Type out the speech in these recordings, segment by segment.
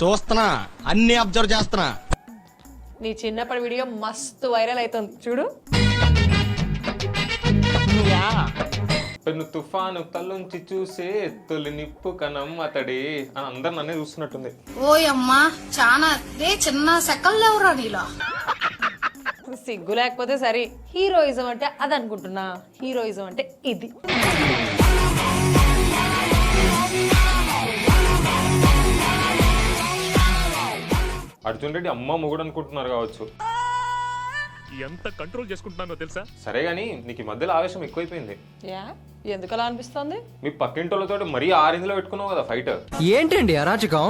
చూస్తున్నా, అన్ని అబ్జర్వ్ చేస్తున్నా. నీ చిన్నప్పటి వీడియో మస్తు వైరల్ అవుతుంది చూడు. పెను తుఫాను తల్లుంచి చూసే తొలి నిప్పు కనం అతడే అని అందరు నన్నే చూస్తున్నట్టుంది. ఓయమ్మా చానా చిన్న సెకల్లేవరా నీలో. సిగ్గు లేకపోతే సరే. హీరోయిజం అంటే అది అనుకుంటున్నా, హీరోయిజం అంటే ఇది. అర్జున్ రెడ్డి అమ్మ మొగుడు అనుకుంటున్నారు కావచ్చు. ఎంత కంట్రోల్ చేసుకుంటున్నానో తెలుసా? సరే గానీ నీకు ఈ మధ్యలో ఆవేశం ఎక్కువైపోయింది. యా ఎందుకు అలా అనిపిస్తుంది? మీ పక్కింటోళ్ళతో మరీ ఆరిందులో పెట్టుకున్నావు కదా ఫైట్. ఏంటండి అరాచకం?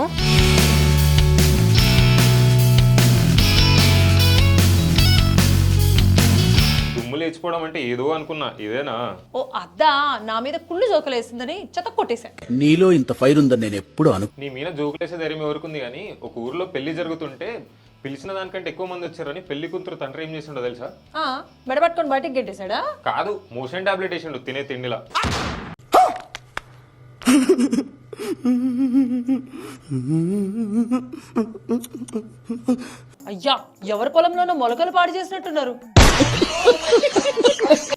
దుమ్ము లేచిపోవడం అంటే ఏదో అనుకున్నా, ఇదేనా? ఓ అద్దా, నా మీద కుళ్ళు జోకలేసిందని చెత్త కొట్టేశా. నీలో ఇంత ఫైర్ ఉందని నేను ఎప్పుడు నీ మీద జోకులేసే ధైర్యం ఎవరుకుంది కానీ, ఒక ఊర్లో పెళ్లి జరుగుతుంటే పిలిచిన దానికంటే ఎక్కువ మంది వచ్చారని పెళ్లి కూతురు తండ్రి ఏం చేసిండో తెలుసా? మెడబట్టుకొని బయటికి గెట్టేశాడా? కాదు, మోషన్ టాబ్లెట్ వేసిండు తినే తిండిలా. అయ్యా, ఎవరి పొలంలోనో మొలకలు పాడు చేసినట్టున్నారు.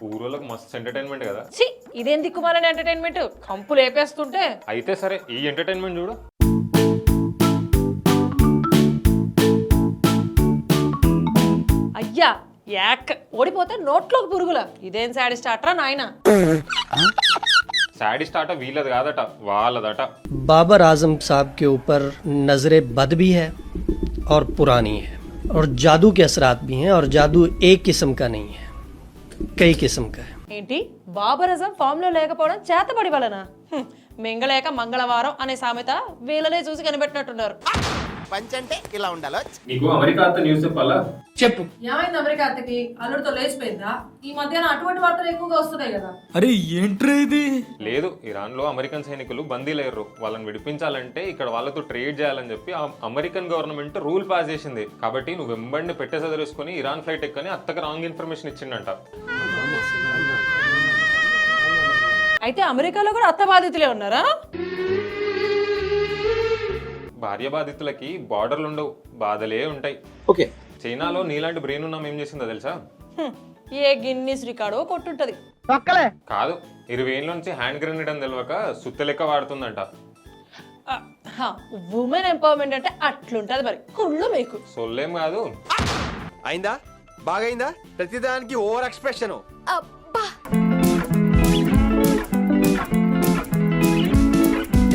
ఊరోళ్ళకి మస్తు ఎంటర్టైన్మెంట్ కదా. ఛీ, ఇదేం దిక్కుమాలని ఎంటర్టైన్మెంట్, కంపు లేపేస్తుంటే. అయితే సరే, ఈ ఎంటర్టైన్మెంట్ చూడు. అయ్యా యాక్, ఓడిపోతే నోట్లోకి పురుగుల. ఇదేం శాడిస్ట్ ఆటరా నాయన. సాడిస్ట్ ఆట వీళ్ళది కాదట, వాళ్ళదట. बाबर आजम साहब के ऊपर नजरे बद भी है और पुरानी है और जादू के असरात भी हैं और जादू एक किस्म का नहीं है, कई किस्म का है. ఏంటి బాబరజం ఫామ్ లో లేకపోవడం చేతబడి వలన? మింగలేక మంగళవారం అనే సామెత వీళ్ళనే చూసి కనిపెట్టినట్టున్నారు. పంచంటే ఇలా ఉండాలి. నీకు అమెరికా న్యూస్ చెప్పాలా? చెప్పు. ఏమైంది అమెరికా అత్తకి? అల్లుడితో లేచిపోయిందా? ఈ మధ్యన అటువంటి వార్తలు ఎక్కువగా వస్తున్నాయి కదా. అరే ఏంట్రా ఇది? లేదు, ఇరాన్ లో అమెరికన్ సైనికులు బందీలయ్యారు. వాళ్ళని విడిపించాలంటే ఇక్కడ వాళ్ళతో ట్రేడ్ చేయాలని చెప్పి అమెరికన్ గవర్నమెంట్ రూల్ పాస్ చేసింది. కాబట్టి నువ్వు వెంబడిని పెట్టేసదరేసుకుని ఇరాన్ ఫ్లైట్ ఎక్కని అత్తకు రాంగ్ ఇన్ఫర్మేషన్ ఇచ్చిండంట. అయితే అమెరికాలో కూడా అత్త బాధితులే ఉన్నారా? భార్య బాధితులకి బార్డర్లు ఉండవు, బాధలే ఉంటాయి. ఓకే. చైనాలో నీలాంటి బ్రెయిన్ ఉన్నాం ఏం చేసిందో తెలుసా? ఏ గిన్నిస్ రికార్డో కొట్టుంటది. కాదు, 20 ఏళ్ళ నుంచి హ్యాండ్ గ్రెనేడ్ అని తెలియక సుత్త లెక్క వాడుతుందంట. ఉమెన్ ఎంపవర్మెంట్ అంటే అట్లుంటది మరి. కుళ్ళు మీకు. సొల్లేం కాదు. అయిందా? బాగైందా? ప్రతిదానికి ఓవర్ ఎక్స్ప్రెషన్.